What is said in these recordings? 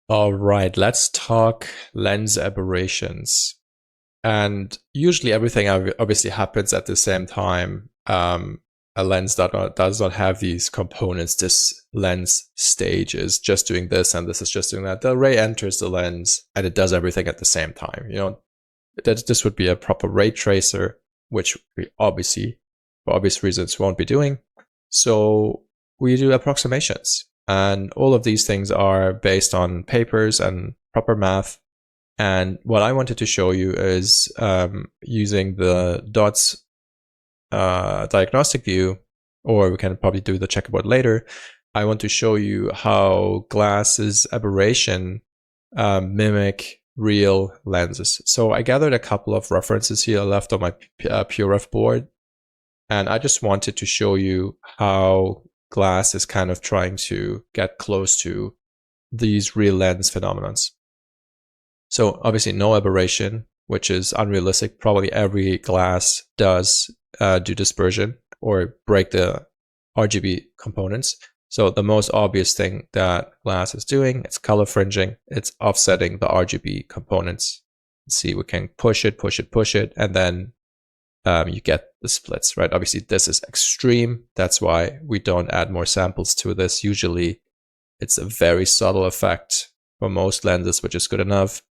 All right, let's talk lens aberrations. And usually everything obviously happens at the same time. A lens does not have these components. This lens stage is just doing this and this is just doing that. The ray enters the lens and it does everything at the same time. You know, this would be a proper ray tracer, which we obviously, for obvious reasons, won't be doing. So we do approximations. And all of these things are based on papers and proper math. And what I wanted to show you is using the dots diagnostic view, or we can probably do the checkerboard later. I want to show you how glass's aberration mimic real lenses. So I gathered a couple of references here left on my PureRef board. And I just wanted to show you how glass is kind of trying to get close to these real lens phenomenons. So obviously no aberration, which is unrealistic. Probably every glass does do dispersion or break the RGB components. So the most obvious thing that glass is doing, it's color fringing. It's offsetting the RGB components. See, we can push it, and then you get the splits, right? Obviously, this is extreme. That's why we don't add more samples to this. Usually, it's a very subtle effect for most lenses, which is good enough.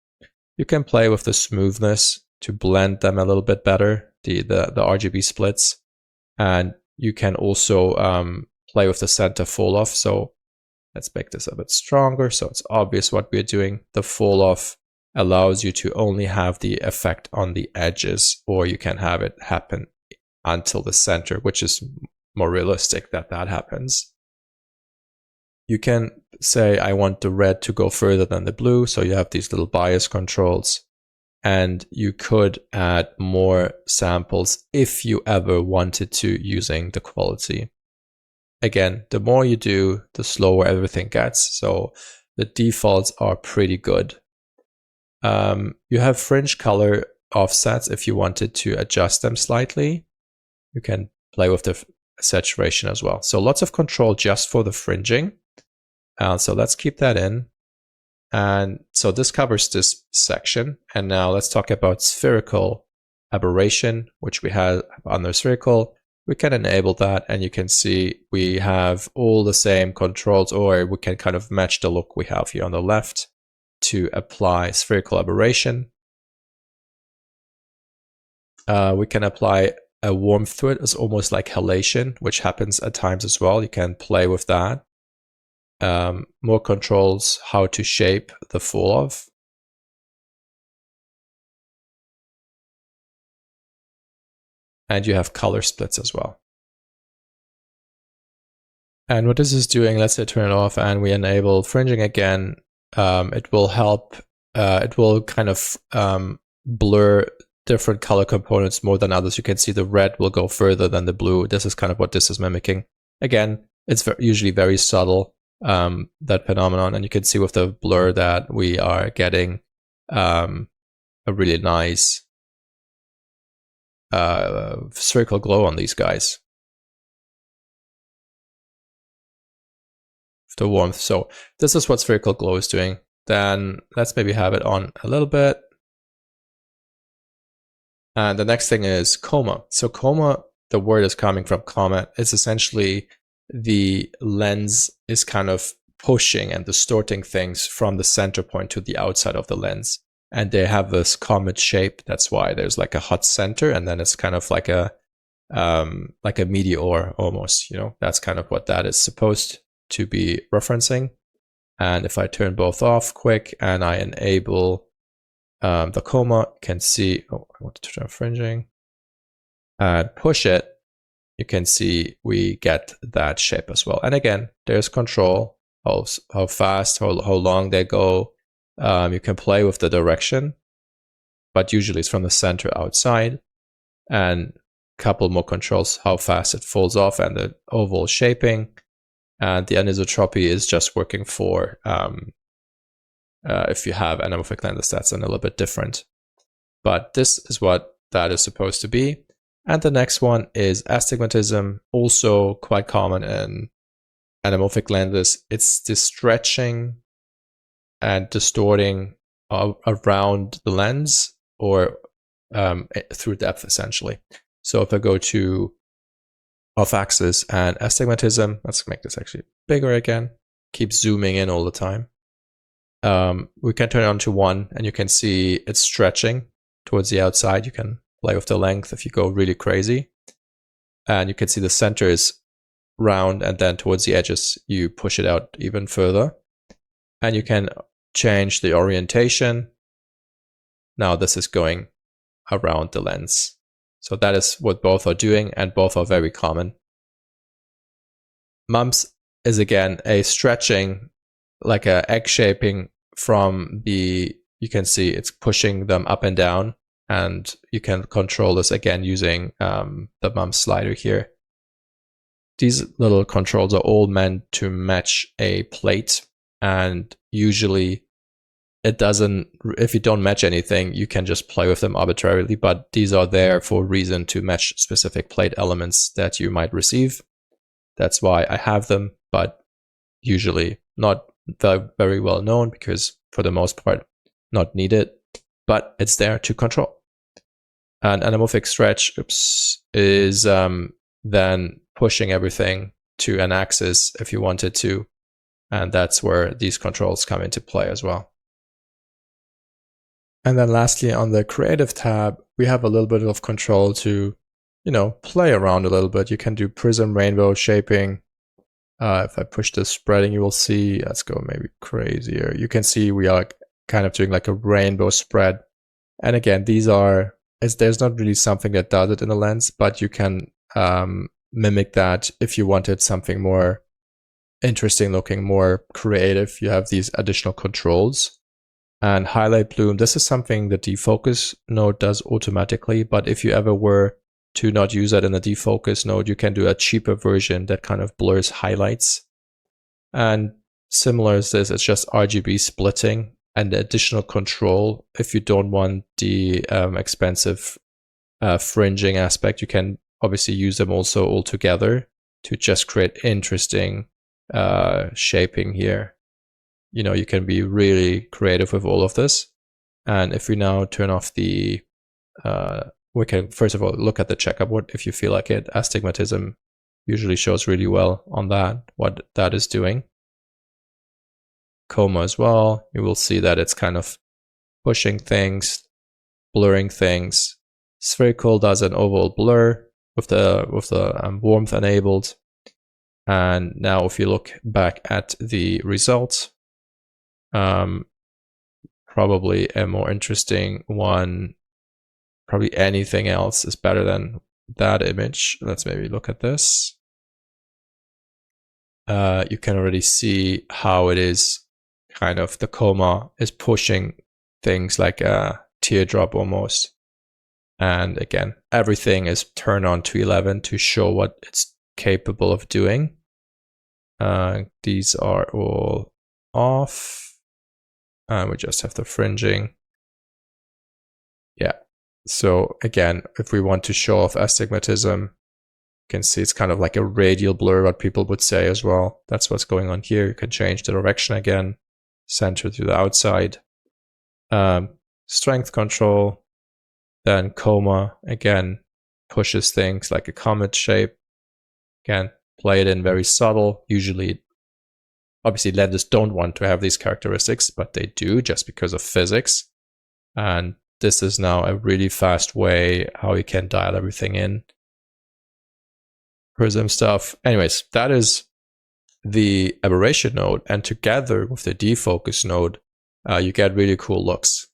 You can play with the smoothness to blend them a little bit better, the RGB splits. And you can also play with the center fall-off. So let's make this a bit stronger so it's obvious what we're doing. The fall-off allows you to only have the effect on the edges, or you can have it happen until the center, which is more realistic that happens. You can say, I want the red to go further than the blue, so you have these little bias controls, and you could add more samples if you ever wanted to using the quality. Again, the more you do, the slower everything gets, so the defaults are pretty good. You have fringe color offsets if you wanted to adjust them slightly. You can play with the saturation as well. So lots of control just for the fringing. So let's keep that in. And so this covers this section. And now let's talk about spherical aberration, which we had under spherical. We can enable that, and you can see we have all the same controls, or we can kind of match the look we have here on the left to apply spherical aberration. We can apply a warmth to it. It's almost like halation, which happens at times as well. You can play with that. More controls, how to shape the fall-off. And you have color splits as well. And what this is doing, let's say turn it off and we enable fringing again. It will help, it will kind of blur different color components more than others. You can see the red will go further than the blue. This is kind of what this is mimicking. Again, it's usually very subtle, that phenomenon. And you can see with the blur that we are getting a really nice spherical glow on these guys. The warmth. So this is what spherical glow is doing. Then let's maybe have it on a little bit. And the next thing is coma. So coma, the word is coming from comet. It's essentially the lens is kind of pushing and distorting things from the center point to the outside of the lens. And they have this comet shape. That's why there's like a hot center, and then it's kind of like a meteor almost, you know, that's kind of what that is supposed to be referencing. And if I turn both off quick and I enable the coma, you can see, oh, I want to turn on fringing and push it, you can see we get that shape as well. And again, there's control, how fast, how long they go. You can play with the direction, but usually it's from the center outside. And a couple more controls, how fast it falls off and the overall shaping. And the anisotropy is just working for if you have anamorphic lenses, that's a little bit different. But this is what that is supposed to be. And the next one is astigmatism, also quite common in anamorphic lenses. It's the stretching and distorting around the lens or through depth, essentially. So if I go to off-axis and astigmatism, let's make this actually bigger again. Keep zooming in all the time. We can turn it on to 1, and you can see it's stretching towards the outside. You can play with the length if you go really crazy. And you can see the center is round, and then towards the edges, you push it out even further. And you can change the orientation. Now this is going around the lens. So that is what both are doing, and both are very common. Mumps is again a stretching, like a egg shaping from the, you can see it's pushing them up and down, and you can control this again using the mump slider here. These little controls are all meant to match a plate, and usually it doesn't, if you don't match anything, you can just play with them arbitrarily, but these are there for a reason to match specific plate elements that you might receive. That's why I have them, but usually not very well known, because for the most part, not needed, but it's there to control. And anamorphic stretch is then pushing everything to an axis if you wanted to, and that's where these controls come into play as well. And then lastly, on the creative tab, we have a little bit of control to, play around a little bit. You can do prism, rainbow, shaping. If I push the spreading, you will see, let's go maybe crazier. You can see we are kind of doing like a rainbow spread. And again, these are, there's not really something that does it in the lens, but you can mimic that if you wanted something more interesting looking, more creative. You have these additional controls. And highlight bloom, this is something the defocus node does automatically, but if you ever were to not use that in the defocus node, you can do a cheaper version that kind of blurs highlights. And similar as this, it's just RGB splitting and the additional control. If you don't want the expensive fringing aspect, you can obviously use them also all together to just create interesting shaping here. You can be really creative with all of this. And if we now turn off the, we can first of all look at the checkerboard if you feel like it. Astigmatism usually shows really well on that, what that is doing. Coma as well, you will see that it's kind of pushing things, blurring things. Spherical does an overall blur with the warmth enabled. And now if you look back at the results, probably a more interesting one, probably anything else is better than that image. Let's maybe look at this. You can already see how it is kind of, the coma is pushing things like a teardrop almost. And again, everything is turned on to 11 to show what it's capable of doing. These are all off. And we just have the fringing. Yeah. So again, if we want to show off astigmatism, you can see it's kind of like a radial blur, what people would say as well. That's what's going on here. You can change the direction again, center to the outside. Strength control. Then coma, again, pushes things like a comet shape. Again, play it in very subtle. Usually, obviously, lenses don't want to have these characteristics, but they do just because of physics. And this is now a really fast way how you can dial everything in. Prism stuff. Anyways, that is the aberration node. And together with the defocus node, you get really cool looks.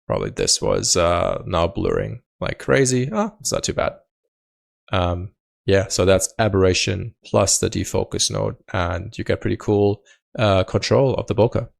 Probably this was now blurring like crazy. It's not too bad. Yeah, so that's aberration plus the defocus node, and you get pretty cool control of the bokeh.